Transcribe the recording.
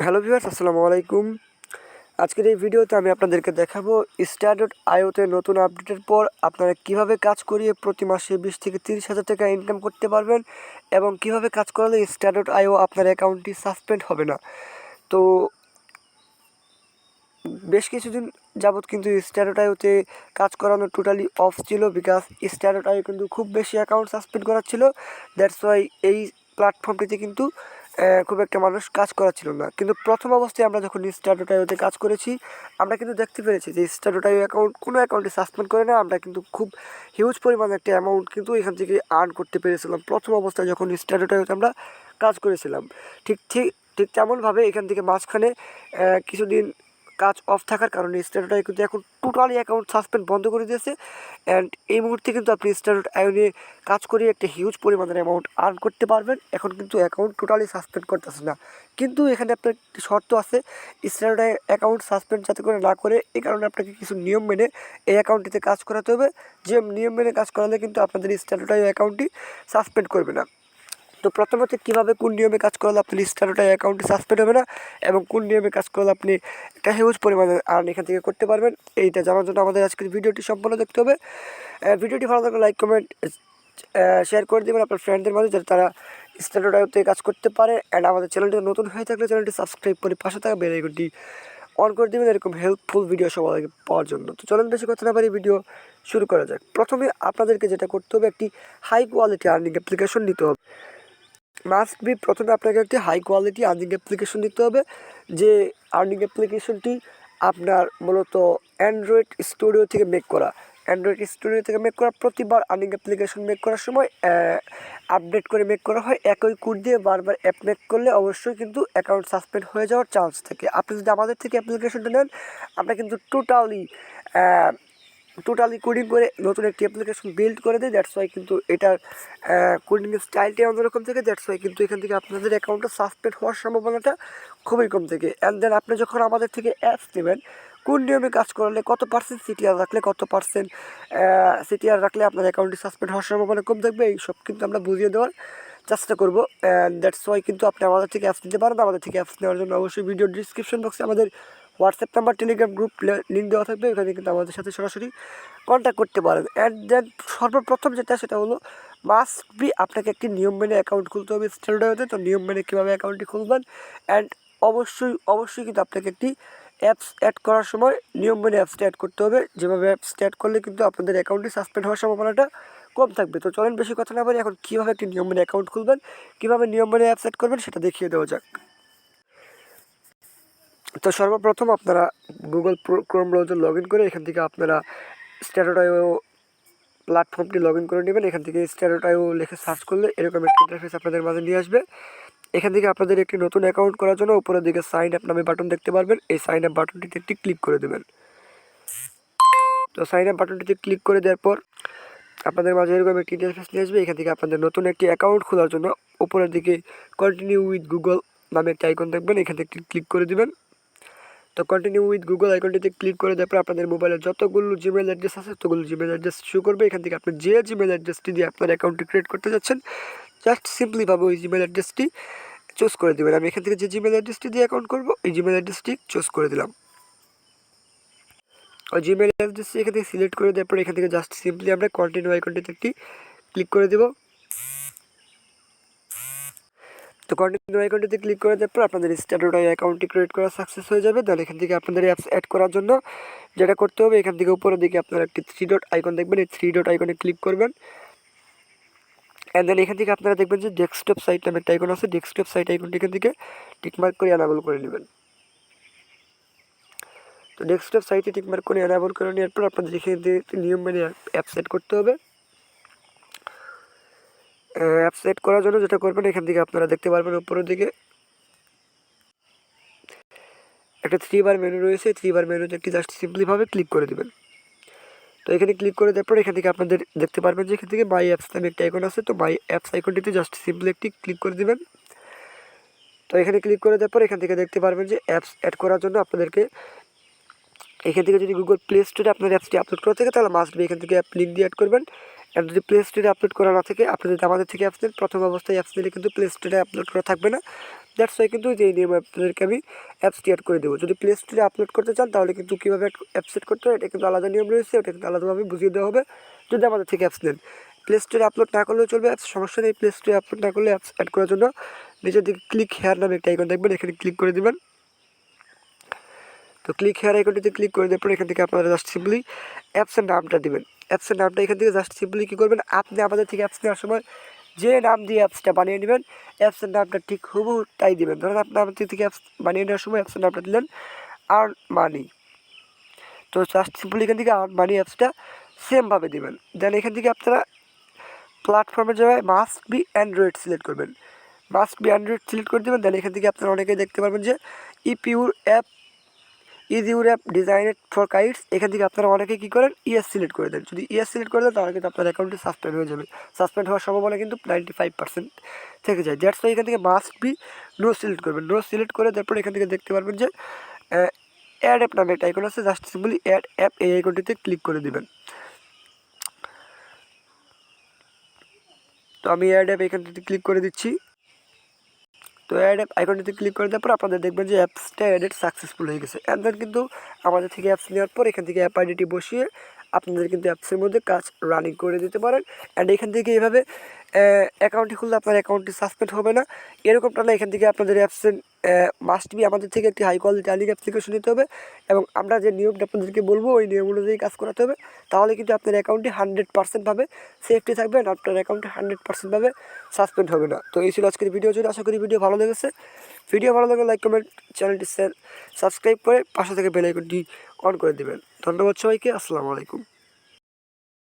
Hello viewers, আসসালামু আলাইকুম। আজকের এই ভিডিওতে আমি আপনাদেরকে দেখাবো স্টার.আইওতে নতুন আপডেটের পর আপনারা কিভাবে কাজ করিয়ে প্রতি মাসে 20 থেকে 30 হাজার টাকা ইনকাম করতে পারবেন এবং কিভাবে কাজ করালে স্টার.আইও আপনার অ্যাকাউন্টটি সাসপেন্ড হবে না। তো বেশ কিছুদিন যাবৎ কিন্তু স্টার.আইওতে কাজ করানো টোটালি অফ ছিল, বিকজ স্টার.আইও কিন্তু খুব বেশি অ্যাকাউন্ট সাসপেন্ড করাচ্ছিল। দ্যাটস ওয়াই এই প্ল্যাটফর্মটিতে কিন্তু খুব একটা মানুষ কাজ করাচ্ছিল না। কিন্তু প্রথম অবস্থায় আমরা যখন স্টার.আইওতে কাজ করেছি, আমরা কিন্তু দেখতে পেরেছি যে স্টার.আইও অ্যাকাউন্ট কোনো অ্যাকাউন্টে সাসপেন্ড করে না। আমরা কিন্তু খুব হিউজ পরিমাণে একটা অ্যামাউন্ট কিন্তু এখান থেকে আর্ন করতে পেরেছিলাম প্রথম অবস্থায় যখন স্টার.আইওতে আমরা কাজ করেছিলাম। ঠিক ঠিক ঠিক তেমনভাবে এখান থেকে মাঝখানে কিছুদিন কাজ অফ থাকার কারণে স্টার.আইও কিন্তু এখন টোটালি অ্যাকাউন্ট সাসপেন্ড বন্ধ করে দিয়েছে। অ্যান্ড এই মুহূর্তে কিন্তু আপনি স্টার.আইও নিয়ে কাজ করিয়ে একটা হিউজ পরিমাণের অ্যামাউন্ট আর্ন করতে পারবেন। এখন কিন্তু অ্যাকাউন্ট টোটালি সাসপেন্ড করতেছে না, কিন্তু এখানে আপনার একটি শর্ত আছে। স্টার.আইও অ্যাকাউন্ট সাসপেন্ড যাতে করে না করে, এই কারণে আপনাকে কিছু নিয়ম মেনে এই অ্যাকাউন্টটিতে কাজ করাতে হবে। যে নিয়ম মেনে কাজ করালে কিন্তু আপনাদের স্টার.আইও অ্যাকাউন্টটি সাসপেন্ড করবে না। তো প্রথমত কীভাবে কোন নিয়মে কাজ করলে আপনি স্টার.আইও অ্যাকাউন্টটি সাসপেন্ড হবে না এবং কোন নিয়মে কাজ করলে আপনি একটা হিউজ পরিমাণে আর্ন এখান থেকে করতে পারবেন, এইটা জানার জন্য আমাদের আজকের ভিডিওটি সম্পূর্ণ দেখতে হবে। ভিডিওটি ভালো লাগলে লাইক কমেন্ট শেয়ার করে দেবেন আপনার ফ্রেন্ডদের মাঝে, যাতে তারা স্টার.আইওতে কাজ করতে পারে। অ্যান্ড আমাদের চ্যানেলটি নতুন হয়ে থাকলে চ্যানেলটি সাবস্ক্রাইব করে পাশে থাকা বেল আইকনটি অন করে দেবেন এরকম হেল্পফুল ভিডিও সবার আগে পাওয়ার জন্য। তো চলুন বেশি কথা না পারি ভিডিও শুরু করা যাক। প্রথমে আপনাদেরকে যেটা করতে হবে, একটি হাই কোয়ালিটি আর্নিং অ্যাপ্লিকেশন নিতে হবে। মাস্ট বি প্রথমে আপনাকে একটি হাই কোয়ালিটি আর্নিং অ্যাপ্লিকেশন নিতে হবে। যে আর্নিং অ্যাপ্লিকেশনটি আপনার মূলত অ্যান্ড্রয়েড স্টুডিও থেকে মেক করা। অ্যান্ড্রয়েড স্টুডিও থেকে মেক করা, প্রতিবার আর্নিং অ্যাপ্লিকেশন মেক করার সময় আপডেট করে মেক করা হয়। একই কোড দিয়ে বারবার অ্যাপ মেক করলে অবশ্যই কিন্তু অ্যাকাউন্ট সাসপেন্ড হয়ে যাওয়ার চান্স থাকে। আপনি যদি আমাদের থেকে অ্যাপ্লিকেশনটা নেন, আমরা কিন্তু টোটালি কোডিং করে নতুন একটি অ্যাপ্লিকেশন বিল্ড করে দেয়। দ্যাটস ওয়াই কিন্তু এটার কোডিংয়ের স্টাইলটাই অন্যরকম থেকে। দ্যাটস ওয়াই কিন্তু এখান থেকে আপনাদের অ্যাকাউন্টটা সাসপেন্ড হওয়ার সম্ভাবনাটা খুবই কম থেকে। অ্যান্ড দেন আপনি যখন আমাদের থেকে অ্যাপস নেবেন, কোন নিয়মে কাজ করলে কত পার্সেন্ট সিটিআর রাখলে কত পার্সেন্ট সিটিআর রাখলে আপনার অ্যাকাউন্টটি সাসপেন্ড হওয়ার সম্ভাবনা কম থাকবে, এই সব কিন্তু আমরা বুঝিয়ে দেওয়ার চেষ্টা করবো। অ্যান্ড দ্যাটস ওয়াই কিন্তু আপনি আমাদের থেকে অ্যাপস নিতে পারেন। আমাদের থেকে অ্যাপস নেওয়ার জন্য অবশ্যই ভিডিও ডিসক্রিপশন বক্সে আমাদের WhatsApp number, Telegram group link দেওয়া থাকবে, ওখানে কিন্তু আমাদের সাথে সরাসরি কন্ট্যাক্ট করতে পারেন। অ্যান্ড দেন সর্বপ্রথম যেটা, সেটা হলো মাস্ট বি আপনাকে একটি নিয়ম মেনে অ্যাকাউন্ট খুলতে হবে স্টার.আইওতে। তো নিয়ম মেনে কীভাবে অ্যাকাউন্টটি খুলবেন, অ্যান্ড অবশ্যই কিন্তু আপনাকে একটি অ্যাপস অ্যাড করার সময় নিয়ম মেনে অ্যাপসটা অ্যাড করতে হবে। যেভাবে অ্যাপসটা অ্যাড করলে কিন্তু আপনাদের অ্যাকাউন্টটি সাসপেন্ড হওয়ার সম্ভাবনাটা কম থাকবে। তো চলেন বেশি কথা না বলি, এখন কীভাবে একটি নিয়ম মেনে অ্যাকাউন্ট খুলবেন, কীভাবে নিয়ম মেনে অ্যাপস অ্যাড করবেন সেটা দেখিয়ে দেওয়া যাক। তো সর্বপ্রথম আপনারা Google Chrome browser log in করে এখান থেকে আপনারা স্টার.আইও প্ল্যাটফর্মটি লগ ইন করে নেবেন। এখান থেকে স্টার.আইও লিখে সার্চ করলে এরকম একটি ইন্টারফেস আপনাদের মাঝে নিয়ে আসবে। এখান থেকে আপনাদের একটি নতুন অ্যাকাউন্ট করার জন্য উপরের দিকে সাইন আপ নামে বাটন দেখতে পারবেন। এই সাইন আপ বাটনটিতে একটি ক্লিক করে দেবেন। তো সাইন আপ বাটনটিতে ক্লিক করে দেওয়ার পর আপনাদের মাঝে এরকম একটি ইন্টারফেস নিয়ে আসবে। এখান থেকে আপনাদের নতুন একটি অ্যাকাউন্ট খোলার জন্য উপরের দিকে কন্টিনিউ উইথ গুগল নামে একটি আইকন দেখবেন, এখান থেকে ক্লিক করে দেবেন। তো কন্টিনিউ উইথ গুগল আইকনটিতে ক্লিক করে দেওয়ার পর আপনাদের মোবাইলে যতগুলো জিমেল অ্যাড্রেস আছে ততগুলো জিমেল অ্যাড্রেস শো করবে। এখান থেকে আপনি যে জিমেল অ্যাড্রেসটি দিয়ে আপনার অ্যাকাউন্টটি ক্রিয়েট করতে যাচ্ছেন, জাস্ট সিম্পলিভাবে ওই জিমেল অ্যাড্রেসটি চুজ করে দেবেন। আমি এখান থেকে যে জিমেল অ্যাড্রেসটি দিয়ে অ্যাকাউন্ট করবো, এই জিমেল অ্যাড্রেসটি চুজ করে দিলাম। ওই জিমেল অ্যাড্রেসটি এখান থেকে সিলেক্ট করে দেওয়ার পর এখান থেকে জাস্ট সিম্পলি আমরা কন্টিনিউ আইকনটিতে একটি ক্লিক করে দেবো। তো কন্টিনিউ আইকনটিতে ক্লিক করে দেওয়ার পর আপনাদের স্টার.আইও অ্যাকাউন্টটি ক্রিয়েট করা সাকসেস হয়ে যাবে। তাহলে এখান থেকে আপনাদের অ্যাপস অ্যাড করার জন্য যেটা করতে হবে, এখান থেকে উপরের দিকে আপনারা একটি 3 ডট আইকন দেখবেন, এই 3 ডট আইকনে ক্লিক করবেন। অ্যান্ড দেন এখান থেকে আপনারা দেখবেন যে ডেস্কটপ সাইট নামে একটা আইকন আছে, ডেস্কটপ সাইট আইকনটি এখান থেকে টিকমার্ক করে অ্যানাবল করে নেবেন। তো ডেস্কটপ সাইটে টিকমার্ক করে অ্যানাবল করে নেওয়ার পর আপনাদের এখান থেকে নিয়ম মেনে অ্যাপ সেট করতে হবে। অ্যাপ সেট করার জন্য যেটা করবেন, এখান থেকে আপনারা দেখতে পারবেন উপরের দিকে একটা 3 বার মেনু রয়েছে। 3 বার মেনুতে একটি জাস্ট সিম্পলিভাবে ক্লিক করে দেবেন। তো এখানে ক্লিক করে দেওয়ার পর এখান থেকে আপনাদের দেখতে পারবেন যে এখান থেকে মাই অ্যাপস নামে একটা আইকন আছে। তো মাই অ্যাপস আইকনটিতে জাস্ট সিম্পলি একটি ক্লিক করে দেবেন। তো এখানে ক্লিক করে দেওয়ার পর এখান থেকে দেখতে পারবেন যে অ্যাপস অ্যাড করার জন্য আপনাদেরকে এখান থেকে যদি গুগল প্লে স্টোরে আপনার অ্যাপসটি আপলোড করা থাকে, তাহলে মাস্ট বি এখান থেকে অ্যাপ লিঙ্ক দিয়ে অ্যাড করবেন। আর যদি প্লে স্টোরে আপলোড করা না থাকে, আপনি যদি আমাদের থেকে অ্যাপস নেন, প্রথম অবস্থায় অ্যাপস নিলে কিন্তু প্লে স্টোরে আপলোড করা থাকবে না। দ্যাটস ওয়াই কিন্তু যে নিয়ম আপনাদেরকে আমি অ্যাপস ক্রিয়েট করে দেবো। যদি প্লে স্টোরে আপলোড করতে চান তাহলে কিন্তু কীভাবে অ্যাপস সেট করতে হয় এটা কিন্তু আলাদা নিয়ম রয়েছে, ওটা কিন্তু আলাদাভাবে বুঝিয়ে দেওয়া হবে যদি আমাদের থেকে অ্যাপস নেন। প্লে স্টোরে আপলোড না করলেও চলবে, অ্যাপস সমস্যা নেই। প্লে স্টোরে আপলোড না করলে অ্যাপস অ্যাড করার জন্য নিচের দিকে ক্লিক হেয়ার নামে একটা আইকন দেখবেন, এখানে ক্লিক করে দেবেন। তো ক্লিক হেয়ার আইকনটিতে ক্লিক করে দেওয়ার পর এখান থেকে আপনারা জাস্ট সিম্পলি অ্যাপসের নামটা দেবেন। অ্যাপসের নামটা এখান থেকে জাস্ট সিম্পলি কী করবেন, আপনি আমাদের থেকে অ্যাপস নেওয়ার সময় যে নাম দিয়ে অ্যাপসটা বানিয়ে নেবেন, অ্যাপসের নামটা ঠিক হুবহু তাই দেবেন। ধরুন আপনি আমাদের থেকে অ্যাপস বানিয়ে নেওয়ার সময় অ্যাপসের নামটা দিলেন আর্ন মানি। তো জাস্ট সিম্পলি এখান থেকে আর্ন মানি অ্যাপসটা সেমভাবে দেবেন। দেন এখান থেকে আপনারা প্ল্যাটফর্মের জায়গায় মাস্ট বি অ্যান্ড্রয়েড সিলেক্ট করবেন, মাস্ট বি অ্যান্ড্রয়েড সিলেক্ট করে দেবেন। দেন এখান থেকে আপনারা অনেকেই দেখতে পারবেন যে if your app is your app designed for kites, এখান থেকে আপনারা অনেকে কী করেন ইয়েস সিলেক্ট করে দেন। যদি ইয়েস সিলেক্ট করে দেন তাহলে কিন্তু আপনার অ্যাকাউন্টটি সাসপেন্ড হয়ে যাবে। সাসপেন্ড হওয়ার সম্ভাবনা কিন্তু 95% থেকে যায়। দ্যাটস ওয়াই এখান থেকে মাস্ট বি নো সিলেক্ট করবেন। নো সিলেক্ট করে তারপর এখান থেকে দেখতে পারবেন যে অ্যাড অ্যাপ নামে একটা আইকন আছে, জাস্ট সিম্পলি অ্যাড অ্যাপ এই আইকনটিতে ক্লিক করে দেবেন। তো আমি অ্যাড অ্যাপ এখানটিতে ক্লিক করে দিচ্ছি। তো অ্যাড অ্যাপ আইকনটিতে ক্লিক করে দেওয়ার পর আপনাদের দেখবেন যে অ্যাপসটা অ্যাডেড সাকসেসফুল হয়ে গেছে। অ্যান্ড দেন কিন্তু আমাদের থেকে অ্যাপস নেওয়ার পর এখান থেকে অ্যাপ আইডিটি বসিয়ে আপনাদের কিন্তু অ্যাপসের মধ্যে কাজ রানিং করে দিতে পারেন। অ্যান্ড এখান থেকে এইভাবে অ্যাকাউন্টটি খুললে আপনার অ্যাকাউন্টটি সাসপেন্ড হবে না, এরকমটা না। এখান থেকে আপনাদের অ্যাপসের মাস্ট বি আমাদের থেকে একটি হাই কোয়ালিটি আর্নিং অ্যাপ্লিকেশন নিতে হবে এবং আমরা যে নিয়মটা আপনাদেরকে বলবো ওই নিয়ম অনুযায়ী কাজ করাতে হবে। তাহলে কিন্তু আপনার অ্যাকাউন্টটি 100% সেফটি থাকবে, আর আপনার অ্যাকাউন্টটি 100% সাসপেন্ড হবে না। তো এই ছিল আজকের ভিডিও জুড়ে। আশা করি ভিডিও ভালো লেগেছে। ভিডিও ভালো লাগলে লাইক কমেন্ট, চ্যানেলটি সাবস্ক্রাইব করে পাশে থেকে বেল আইকনটি অন করে দেবেন। ধন্যবাদ সবাইকে। আসসালামু আলাইকুম।